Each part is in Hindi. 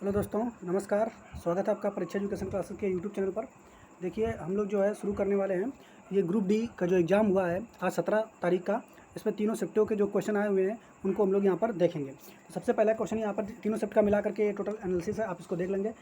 हेलो दोस्तों, नमस्कार। स्वागत है आपका परीक्षा एजुकेशन क्लासेस के यूट्यूब चैनल पर। देखिए, हम लोग जो है शुरू करने वाले हैं। ये ग्रुप डी का जो एग्ज़ाम हुआ है आज 17 तारीख का, इसमें तीनों शिफ्टों के जो क्वेश्चन आए हुए हैं उनको हम लोग यहाँ पर देखेंगे। तो सबसे पहला क्वेश्चन यहाँ पर तीनों शिफ्ट का मिला करके टोटल एनालिसिस है, आप इसको देख लेंगे।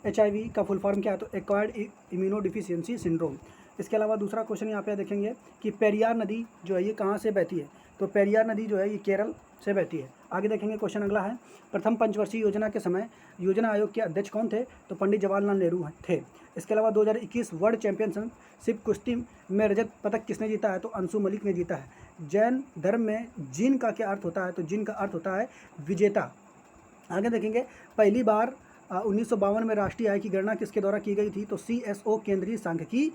HIV का फुल फॉर्म क्या है? तो एक्वायर्ड इम्यूनो डिफिशियंसी सिंड्रोम। इसके अलावा दूसरा क्वेश्चन यहाँ पे देखेंगे कि पेरियार नदी जो है ये कहाँ से बहती है? तो पेरियार नदी जो है ये केरल से बहती है। आगे देखेंगे, क्वेश्चन अगला है, प्रथम पंचवर्षीय योजना के समय योजना आयोग के अध्यक्ष कौन थे? तो पंडित जवाहरलाल नेहरू थे। इसके अलावा 2021 वर्ल्ड चैंपियनशिप कुश्ती में रजत पदक किसने जीता है? तो अंशु मलिक ने जीता है। जैन धर्म में जिन का क्या अर्थ होता है? तो जिन का अर्थ होता है विजेता। आगे देखेंगे, पहली बार 1952 में राष्ट्रीय आय की गणना किसके द्वारा की गई थी? तो CSO केंद्रीय सांख्यिकी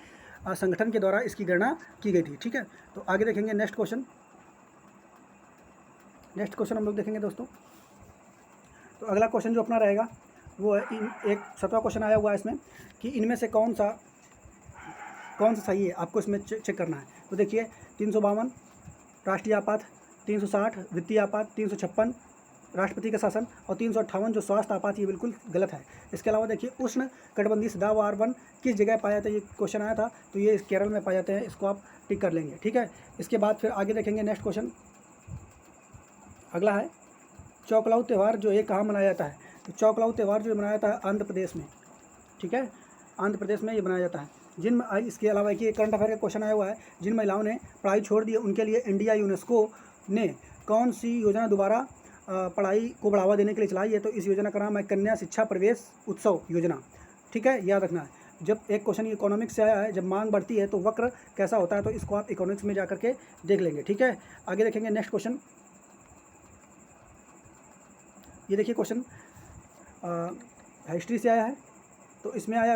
संगठन के द्वारा इसकी गणना की गई थी। ठीक है, तो आगे देखेंगे नेक्स्ट क्वेश्चन हम लोग देखेंगे दोस्तों। तो अगला क्वेश्चन जो अपना रहेगा वो है एक 7वां क्वेश्चन आया हुआ है इसमें कि इनमें से कौन सा सही है, आपको इसमें चेक करना है। तो देखिए, 352 राष्ट्रीय आपात, 360 वित्तीय आपात, 356 राष्ट्रपति का शासन और 358 जो स्वास्थ्य आपात, ये बिल्कुल गलत है। इसके अलावा देखिए, उष्ण कटिबंधीय सदाबहार वन किस जगह पाया जाता है? ये क्वेश्चन आया था, तो ये केरल में पाए जाते हैं, इसको आप टिक कर लेंगे। ठीक है, इसके बाद फिर आगे देखेंगे नेक्स्ट क्वेश्चन अगला है, चौकलाऊ त्यौहार जो ये कहाँ मनाया जाता है? तो चौकलाऊ त्यौहार जो मनाया जाता है आंध्र प्रदेश में। ठीक है, आंध्र प्रदेश में ये मनाया जाता है। इसके अलावा एक करंट अफेयर का क्वेश्चन आया हुआ है, जिन महिलाओं ने पढ़ाई छोड़ दी उनके लिए इंडिया यूनेस्को ने कौन सी योजना दोबारा पढ़ाई को बढ़ावा देने के लिए चलाई है? तो इस योजना का नाम है कन्या शिक्षा प्रवेश उत्सव योजना। ठीक है, याद रखना है। जब एक क्वेश्चन इकोनॉमिक्स से आया है, जब मांग बढ़ती है तो वक्र कैसा होता है? तो इसको आप इकोनॉमिक्स में जा करके देख लेंगे। ठीक है, आगे देखेंगे नेक्स्ट क्वेश्चन। ये देखिए क्वेश्चन हिस्ट्री से आया है, तो इसमें आया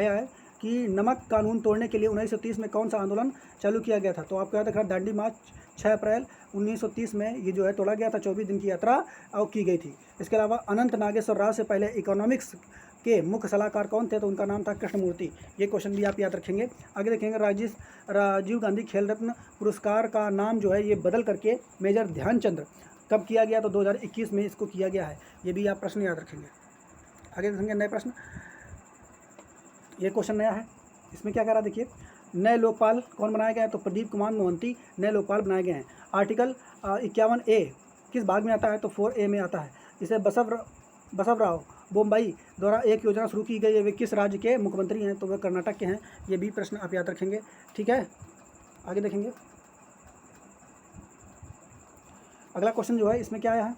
है कि नमक कानून तोड़ने के लिए 1930 में कौन सा आंदोलन चालू किया गया था? तो आपको याद रखना, दांडी मार्च 6 अप्रैल 1930 में ये जो है तोड़ा गया था। 24 दिन की यात्रा और की गई थी। इसके अलावा अनंत नागेश्वर राव से पहले इकोनॉमिक्स के मुख्य सलाहकार कौन थे? तो उनका नाम था कृष्णमूर्ति। ये क्वेश्चन भी आप याद रखेंगे। आगे देखेंगे, राजीव गांधी खेल रत्न पुरस्कार का नाम जो है ये बदल करके मेजर ध्यानचंद कब किया गया? तो 2021 में इसको किया गया है। ये भी आप प्रश्न याद रखेंगे। आगे देखेंगे नए प्रश्न। ये क्वेश्चन नया है, इसमें क्या कह रहा है देखिए, नए लोकपाल कौन बनाए गए हैं? तो प्रदीप कुमार मोहंती नए लोकपाल बनाए गए हैं। आर्टिकल 51A किस भाग में आता है? तो 4A में आता है। इसे बसवराव बोम्बई द्वारा एक योजना शुरू की गई है। वे किस राज्य के मुख्यमंत्री हैं? तो वे कर्नाटक के हैं। ये भी प्रश्न आप याद रखेंगे। ठीक है, आगे देखेंगे अगला क्वेश्चन जो है इसमें क्या आया है।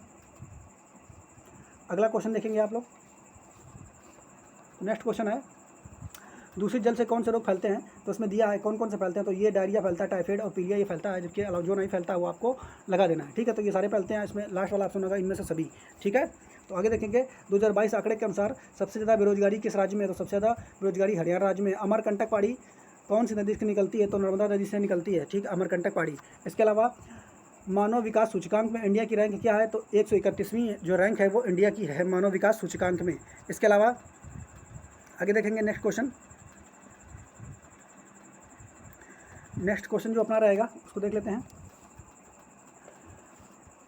अगला क्वेश्चन देखेंगे आप लोग। नेक्स्ट क्वेश्चन है, दूषित जल से कौन से रोग फैलते हैं? तो इसमें दिया है कौन कौन से फैलते हैं। तो ये डायरिया फैलता है, टाइफाइड और पीलिया ये फैलता है, जबकि अलावा जो नहीं फैलता है वो आपको लगा देना है। ठीक है, तो ये सारे फैलते हैं। इसमें लास्ट वाला ऑप्शन होगा इनमें से सभी। ठीक है, तो आगे देखेंगे, 2022 आंकड़े के अनुसार सबसे ज़्यादा बेरोजगारी किस राज्य में है? तो सबसे ज़्यादा बेरोजगारी हरियाणा राज्य में। अमरकंटक पहाड़ी कौन सी नदी से निकलती है? तो नर्मदा नदी से निकलती है। ठीक, अमरकंटक पहाड़ी। इसके अलावा मानव विकास सूचकांक में इंडिया की रैंक क्या है? तो 131वीं जो रैंक है वो इंडिया की है मानव विकास सूचकांक में। इसके अलावा आगे देखेंगे नेक्स्ट क्वेश्चन जो अपना रहेगा उसको देख लेते हैं।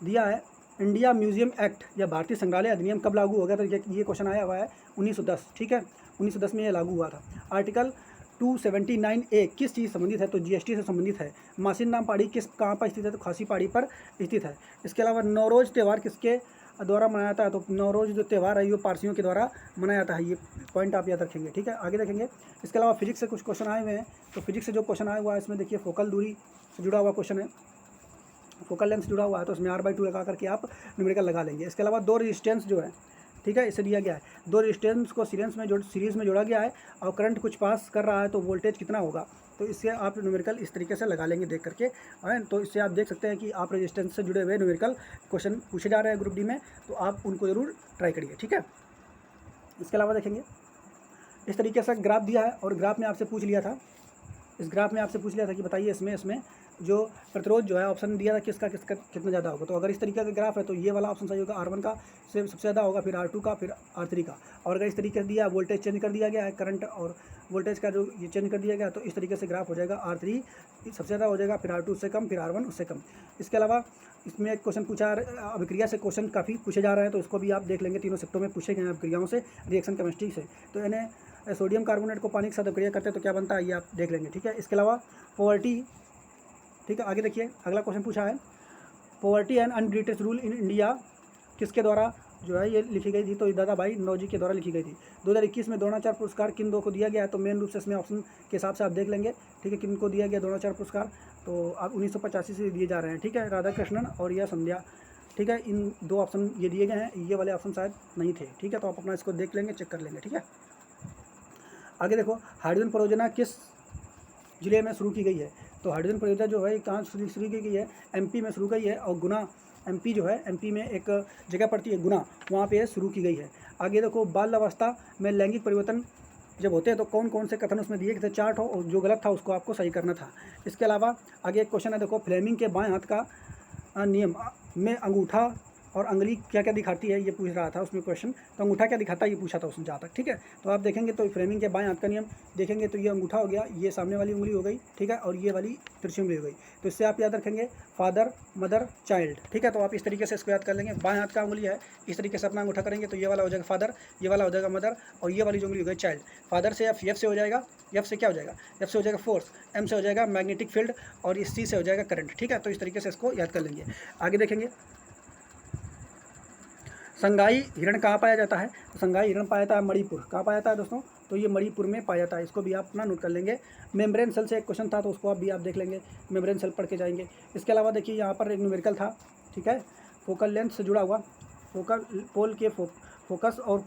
दिया है, इंडिया म्यूजियम एक्ट या भारतीय संग्रहालय अधिनियम कब लागू हो गया? तो ये क्वेश्चन आया हुआ है 1910। ठीक है, 1910 में ये लागू हुआ था। आर्टिकल 279A किस चीज़ संबंधित है? तो GST से संबंधित है। मासिन नाम पहाड़ी कहाँ पर स्थित है? तो खासी पहाड़ी पर स्थित है। इसके अलावा नौरोज़ त्यौहार किसके द्वारा मनाया जाता है? तो नौरोज़ जो त्यौहार है ये पारसियों के द्वारा मनाया जाता है। ये पॉइंट आप याद रखेंगे। ठीक है, आगे देखेंगे। इसके अलावा फिजिक्स से कुछ क्वेश्चन आए हुए हैं। तो फिजिक्स से जो क्वेश्चन आया हुआ है इसमें देखिए, फोकल दूरी से जुड़ा हुआ क्वेश्चन है, फोकल लेंथ जुड़ा हुआ है, तो उसमें R/2 लगा करके आप न्यूमेरिकल लगा लेंगे। इसके अलावा दो रेजिस्टेंस जो है, ठीक है, इसे दिया गया है, दो रेजिस्टेंस को सीरीज़ में जोड़ा गया है और करंट कुछ पास कर रहा है तो वोल्टेज कितना होगा? तो इससे आप न्यूमेरिकल इस तरीके से लगा लेंगे देख करके। तो इससे आप देख सकते हैं कि आप रेजिस्टेंस से जुड़े हुए न्यूमेरिकल क्वेश्चन पूछे जा रहे हैं ग्रुप डी में, तो आप उनको ज़रूर ट्राई करिए। ठीक है, इसके अलावा देखेंगे इस तरीके से ग्राफ दिया है और ग्राफ में आपसे पूछ लिया था, इस ग्राफ में आपसे पूछ लिया था कि बताइए इसमें जो प्रतिरोध जो है ऑप्शन दिया था किसका किसका कितना ज़्यादा होगा। तो अगर इस तरीके का ग्राफ है तो ये वाला ऑप्शन सही होगा, R1 का सबसे ज़्यादा होगा, फिर R2 का, फिर R3 का। और अगर इस तरीके से दिया वोल्टेज चेंज कर दिया गया है, करंट और वोल्टेज का जो ये चेंज कर दिया गया, तो इस तरीके से ग्राफ हो जाएगा। R3 सबसे ज़्यादा हो जाएगा, फिर R2 उससे कम, फिर R1 उससे कम। इसके अलावा इसमें एक क्वेश्चन पूछा, अभिक्रिया से क्वेश्चन काफ़ी पूछे जा रहे हैं, तो इसको भी आप देख लेंगे। तीनों शिफ्टों में पूछे गए हैं अभिक्रियाओं से, रिएक्शन केमिस्ट्री से। तो इन्हें सोडियम कार्बोनेट को पानी के साथ अभिक्रिया करते हैं तो क्या बनता है, ये आप देख लेंगे, ठीक है। इसके अलावा पॉवर्टी, ठीक है, आगे देखिए अगला क्वेश्चन पूछा है, poverty and un-British rule in India किसके द्वारा जो है ये लिखी गई थी। तो दादा भाई नौरोजी के द्वारा लिखी गई थी। 2021 में द्रोणाचार्य पुरस्कार किन दो को दिया गया है। तो मेन रूप से इसमें ऑप्शन के हिसाब से आप देख लेंगे, ठीक है, किन को दिया गया द्रोणाचार्य पुरस्कार। तो आप 1985 से दिए जा रहे हैं, ठीक है, राधा कृष्णन और या संध्या, ठीक है। इन दो ऑप्शन ये दिए गए हैं, ये वाले ऑप्शन शायद नहीं थे, ठीक है। तो आप अपना इसको देख लेंगे, चेक कर लेंगे, ठीक है। आगे देखो, हाइड्रोजन परियोजना किस जिले में शुरू की गई है। तो हाइड्रोजन परियोजना जो है कहाँ शुरू की गई है, MP में शुरू गई है। और गुना MP जो है, MP में एक जगह पड़ती है गुना, वहाँ पे शुरू की गई है। आगे देखो, बाल अवस्था में लैंगिक परिवर्तन जब होते हैं तो कौन कौन से कथन उसमें दिए गए थे, चार्ट हो, और जो गलत था उसको आपको सही करना था। इसके अलावा आगे एक क्वेश्चन है, देखो, फ्लेमिंग के बाएं हाथ का नियम में अंगूठा और अंगुली क्या क्या दिखाती है, ये पूछ रहा था उसमें क्वेश्चन। तो अंगूठा क्या दिखाता है ये पूछा था उसने जहाँ तक, ठीक है। तो आप देखेंगे तो फ्रेमिंग के बाएं हाथ का नियम देखेंगे तो ये अंगूठा हो गया, ये सामने वाली उंगली हो गई, ठीक है, और ये वाली तिरछी उंगली हो गई। तो इससे आप याद रखेंगे फादर, मदर, चाइल्ड, ठीक है। तो आप इस तरीके से इसको याद कर लेंगे। बाएं हाथ का उंगली है, इस तरीके से अपना अंगूठा करेंगे तो ये वाला हो जाएगा फादर, ये वाला हो जाएगा मदर, और ये वाली जो उंगली हो गई चाइल्ड। फादर से F से हो जाएगा, F से क्या हो जाएगा, F से हो जाएगा फोर्स, M से हो जाएगा मैग्नेटिक फील्ड, और इस C से हो जाएगा करंट, ठीक है। तो इस तरीके से इसको याद कर लेंगे। आगे देखेंगे, संगाई हिरण कहाँ पाया जाता है। तो संगाई हिरण पाया जाता है मणिपुर। कहाँ पाया जाता है दोस्तों, तो ये मणिपुर में पाया जाता है। इसको भी आप अपना नोट कर लेंगे। मेम्ब्रेन सेल से एक क्वेश्चन था तो उसको आप भी आप देख लेंगे, मेम्ब्रेन सेल पढ़ के जाएंगे। इसके अलावा देखिए यहाँ पर एक न्यूमेरिकल था, ठीक है, फोकल लेंथ से जुड़ा हुआ, फोकल पोल के फोकस और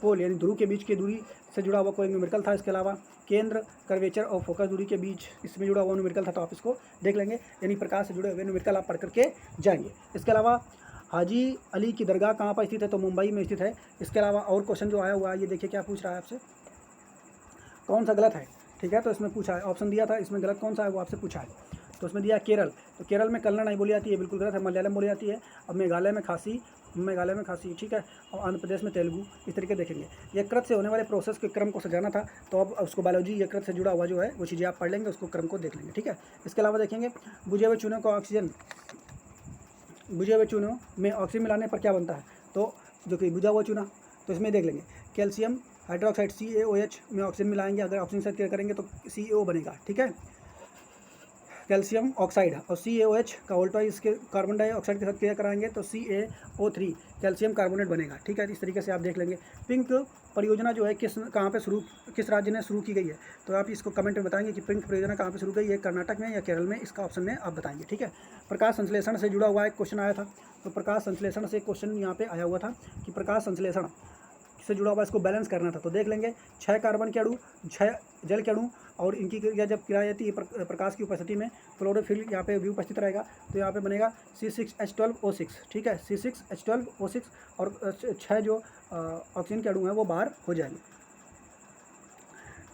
पोल यानी ध्रुव के बीच की दूरी से जुड़ा हुआ कोई न्यूमेरिकल था। इसके अलावा केंद्र, कर्वेचर और फोकस दूरी के बीच इसमें जुड़ा हुआ न्यूमेरिकल था, तो आप इसको देख लेंगे। यानी प्रकाश से जुड़े हुए न्यूमेरिकल आप पढ़ करके जाएंगे। इसके अलावा हाजी अली की दरगाह कहाँ पर स्थित है, तो मुंबई में स्थित है। इसके अलावा और क्वेश्चन जो आया हुआ है, ये देखिए क्या पूछ रहा है आपसे, कौन सा गलत है, ठीक है। तो इसमें पूछा है, ऑप्शन दिया था, इसमें गलत कौन सा है वो आपसे पूछा है। तो उसमें दिया केरल, तो केरल में कन्नड़ नहीं बोली जाती है, बिल्कुल गलत है, मलयालम बोली जाती है। अब मेघालय में खासी, ठीक है, और आंध्र प्रदेश में तेलुगु। इस तरीके देखेंगे। यकृत से होने वाले प्रोसेस के क्रम को समझाना था, तो अब उसको बायोलॉजी यकृत से जुड़ा हुआ जो है वो चीज़ें आप पढ़ लेंगे, उसको क्रम को देख लेंगे, ठीक है। इसके अलावा देखेंगे, बुझे हुए चूनों में ऑक्सीजन मिलाने पर क्या बनता है, तो जो कि बुझा हुआ चूना, तो इसमें देख लेंगे कैल्शियम हाइड्रोक्साइड CaOH में ऑक्सीजन मिलाएंगे, अगर ऑक्सीजन से क्रिया करेंगे तो CO बनेगा, ठीक है, कैल्शियम ऑक्साइड। और CaOH का उल्टा इसके कार्बन डाइऑक्साइड के साथ क्रिया कराएंगे तो CaO3 कैल्शियम कार्बोनेट बनेगा, ठीक है। इस तरीके से आप देख लेंगे। पिंक परियोजना जो है किस राज्य ने शुरू की गई है, तो आप इसको कमेंट में बताएंगे कि पिंक परियोजना कहाँ पे शुरू गई है, कर्नाटक में या केरल में, इसका ऑप्शन में आप बताएंगे, ठीक है। प्रकाश संश्लेषण से जुड़ा हुआ एक क्वेश्चन आया था, तो प्रकाश संश्लेषण से एक क्वेश्चन यहाँ पे आया हुआ था कि प्रकाश संश्लेषण से जुड़ा हुआ इसको बैलेंस करना था। तो देख लेंगे 6 कार्बन के अणु, 6 जल के अणु, और इनकी क्रिया जब किया जाती है प्रकाश की उपस्थिति में, क्लोरोफिल यहाँ पे भी उपस्थित रहेगा, तो यहाँ पे बनेगा C6H12O6, ठीक है, C6H12O6, और 6 जो ऑक्सीजन के अणु हैं वो बाहर हो जाएंगे,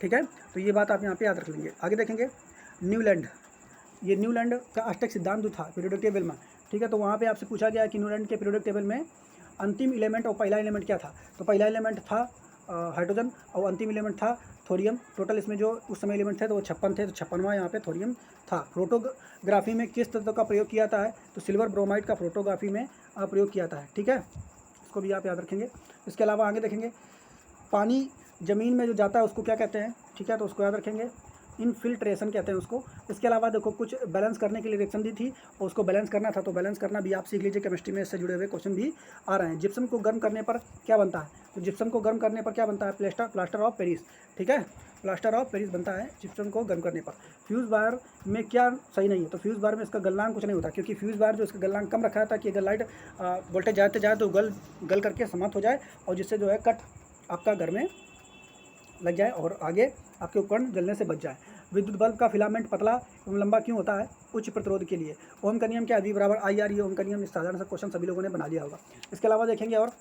ठीक है। तो ये बात आप यहाँ पे याद रख लेंगे। आगे देखेंगे, न्यूलैंड, ये न्यूलैंड का अष्टक सिद्धांत जो था पीरियोडिक टेबल में, ठीक है, तो वहाँ पे आपसे पूछा गया कि न्यूलैंड के पीरियोडिक टेबल में अंतिम एलिमेंट और पहला एलिमेंट क्या था। तो पहला एलिमेंट था हाइड्रोजन और अंतिम एलिमेंट था थोरियम। टोटल इसमें जो उस समय एलिमेंट थे तो वो 56 थे, तो 56वां यहाँ पे थोरियम था। फोटोग्राफी में किस तत्व का प्रयोग किया जाता है, तो सिल्वर ब्रोमाइड का फोटोग्राफी में प्रयोग किया जाता है, ठीक है, इसको भी आप याद रखेंगे। इसके अलावा आगे देखेंगे, पानी ज़मीन में जो जाता है उसको क्या कहते हैं, ठीक है, तो उसको याद रखेंगे, इनफिल्ट्रेशन कहते हैं उसको। इसके अलावा देखो कुछ बैलेंस करने के लिए रिएक्शन दी थी और उसको बैलेंस करना था, तो बैलेंस करना भी आप सीख लीजिए, केमिस्ट्री में इससे जुड़े हुए क्वेश्चन भी आ रहे हैं। जिप्सम को गर्म करने पर क्या बनता है, तो जिप्सम को गर्म करने पर क्या बनता है, प्लास्टर ऑफ पेरिस, ठीक है, प्लास्टर ऑफ पेरिस बनता है जिप्सम को गर्म करने पर। फ्यूज़ वायर में क्या सही नहीं है, तो फ्यूज़ वायर में इसका गलनांक कुछ नहीं होता, क्योंकि फ्यूज़ वायर जो इसका गलनांक कम रखा है ताकि अगर लाइट वोल्टेज जाते जाए तो गल करके समाप्त हो जाए, और जिससे जो है कट आपका घर में लग जाए और आगे आपके उपकरण जलने से बच जाए। विद्युत बल्ब का फिलामेंट पतला एवं लंबा क्यों होता है, उच्च प्रतिरोध के लिए। ओम का नियम क्या है, V बराबर IR, ये ओम का नियम, इस साधारण सा क्वेश्चन सभी लोगों ने बना लिया होगा। इसके अलावा देखेंगे, और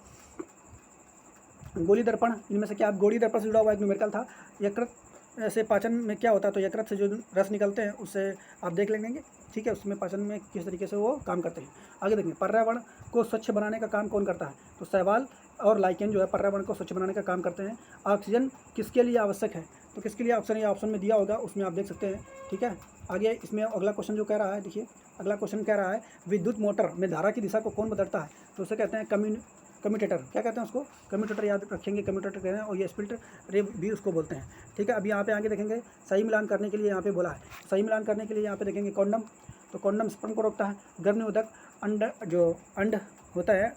गोली दर्पण, इनमें से क्या, गोली दर्पण से जुड़ा हुआ एक न्यूमेरिकल था, यकृत ऐसे पाचन में क्या होता है, तो यकृत से जो रस निकलते हैं उससे आप देख लेंगे, ठीक है, उसमें पाचन में किस तरीके से वो काम करते हैं। आगे देखेंगे, पर्यावरण को स्वच्छ बनाने का काम कौन करता है, तो शैवाल और लाइकेन जो है पर्यावरण को स्वच्छ बनाने का काम करते हैं। ऑक्सीजन किसके लिए आवश्यक है, तो किसके लिए ऑक्सीजन, ये ऑप्शन में दिया होगा, उसमें आप देख सकते हैं, ठीक है। आगे इसमें अगला क्वेश्चन जो कह रहा है, देखिए अगला क्वेश्चन कह रहा है विद्युत मोटर में धारा की दिशा को कौन बदलता है, तो उसे कहते हैं कम्यूटेटर। क्या कहते हैं उसको, कम्यूटेटर, याद रखेंगे कम्यूटेटर कहते हैं, और ये स्प्लिट रे भी उसको बोलते हैं, ठीक है। अब यहाँ पे आगे देखेंगे सही मिलान करने के लिए यहाँ पे बोला है, सही मिलान करने के लिए यहाँ पे देखेंगे कॉन्डम, तो कॉन्डम स्पर्म को रोकता है। गर्भनिरोधक अंड होता है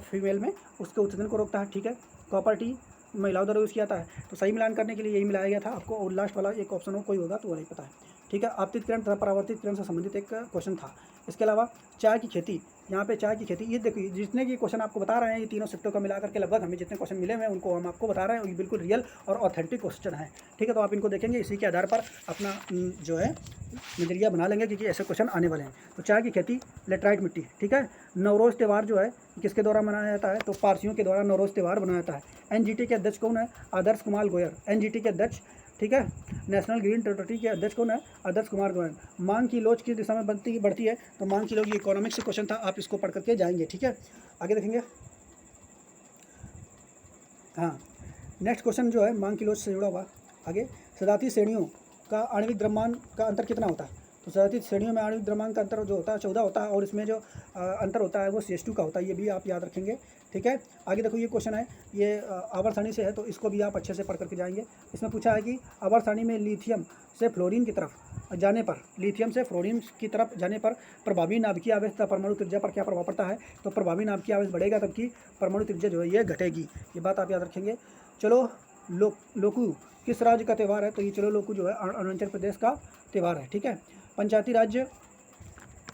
फीमेल में, उसके उत्सर्जन को रोकता है, ठीक है। कॉपर टी महिलाओं द्वारा यूज़ किया जाता है, तो सही मिलान करने के लिए यही मिलाया गया था आपको, और लास्ट वाला एक ऑप्शन हो कोई होगा तो वो नहीं पता है, ठीक है। आपतित किरण तथा परावर्तित किरण से संबंधित एक क्वेश्चन था। इसके अलावा चाय की खेती, यहाँ पे चाय की खेती, ये देखिए जितने की क्वेश्चन आपको बता रहे हैं, ये तीनों शिफ्टों का मिलाकर के लगभग हमें जितने क्वेश्चन मिले हुए हैं उनको हम आपको बता रहे हैं, ये बिल्कुल रियल और ऑथेंटिक क्वेश्चन है, ठीक है। तो आप इनको देखेंगे, इसी के आधार पर अपना जो है नजरिया बना लेंगे, क्योंकि ऐसे क्वेश्चन आने वाले हैं। तो चाय की खेती लेटराइट मिट्टी, ठीक है। नवरोज़ त्यौहार जो है किसके द्वारा मनाया जाता है, तो पारसियों के द्वारा नवरोज़ त्यौहार मनाया जाता है। एनजीटी के अध्यक्ष कौन है, आदर्श कुमार गोयल, एनजीटी के अध्यक्ष, ठीक है। नेशनल ग्रीन ट्रिब्यूनल के अध्यक्ष कौन है, आदर्श कुमार गोयल। मांग की लोच किस दिशा में बढ़ती है, तो मांग की लोच ये इकोनॉमिक्स क्वेश्चन था, आप इसको पढ़ करके जाएंगे, ठीक है। आगे देखेंगे, हाँ नेक्स्ट क्वेश्चन जो है मांग की लोच से जुड़ा हुआ। आगे, सजातीय श्रेणियों का आणविक द्रव्यमान का अंतर कितना होता है, तो सजातीय श्रेणियों में आणविक द्रव्यमान का अंतर जो होता है 14 होता है, और इसमें जो अंतर होता है वो CH2 का होता है, ये भी आप याद रखेंगे, ठीक है। आगे देखो, ये क्वेश्चन है, ये आवर्त सारणी से है, तो इसको भी आप अच्छे से पढ़ करके जाएंगे। इसमें पूछा है कि आवर्त सारणी में लिथियम से फ्लोरीन की तरफ जाने पर, लिथियम से फ्लोरीन की तरफ जाने पर प्रभावी नाभिकीय आवेश तथा परमाणु त्रिज्या पर क्या प्रभाव पड़ता है, तो प्रभावी नाभिकीय आवेश बढ़ेगा तबकि परमाणु त्रिज्या जो है ये घटेगी, ये बात आप याद रखेंगे। चलो लोकू किस राज्य का त्यौहार है, तो ये चलो लोकू जो है अरुणाचल प्रदेश का त्यौहार है, ठीक है। पंचायती राज्य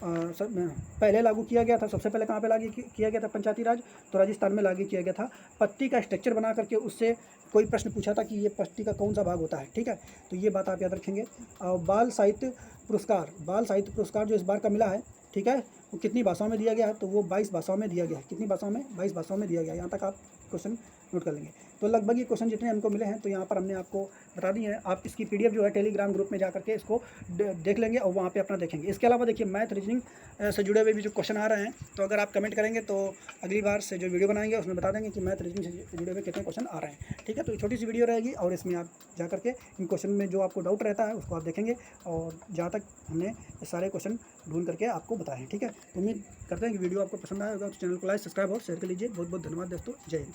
पहले लागू किया गया था, सबसे पहले कहाँ पे लागू किया गया था पंचायती राज, तो राजस्थान में लागू किया गया था। पत्ती का स्ट्रक्चर बना करके उससे कोई प्रश्न पूछा था कि ये पत्ती का कौन सा भाग होता है, ठीक है, तो ये बात आप याद रखेंगे। बाल साहित्य पुरस्कार जो इस बार का मिला है, ठीक है, वो कितनी भाषाओं में दिया गया है, तो वो 22 भाषाओं में दिया गया है। कितनी भाषाओं में, 22 भाषाओं में दिया गया है। यहाँ तक आप क्वेश्चन नोट कर लेंगे। तो लगभग ये क्वेश्चन जितने हमको मिले हैं, तो यहाँ पर हमने आपको बता दी है। आप इसकी PDF जो है टेलीग्राम ग्रुप में जा करके इसको देख लेंगे और वहाँ पे अपना देखेंगे। इसके अलावा देखिए मैथ रीजनिंग से जुड़े हुए भी जो क्वेश्चन आ रहे हैं, तो अगर आप कमेंट करेंगे तो अगली बार से जो वीडियो बनाएंगे उसमें बता देंगे कि मैथ रीजनिंग से जुड़े हुए कितने क्वेश्चन आ रहे हैं, ठीक है। तो छोटी सी वीडियो रहेगी और इसमें आप जा करके इन क्वेश्चन में जो आपको डाउट रहता है उसको आप देखेंगे, और जहाँ तक हमने सारे क्वेश्चन ढूंढ करके आपको बताए हैं, ठीक है। तो उम्मीद करते हैं कि वीडियो आपको पसंद आया होगा, तो चैनल को लाइक, सब्सक्राइब और शेयर कर लीजिए। बहुत बहुत धन्यवाद दोस्तों, जय हिंद।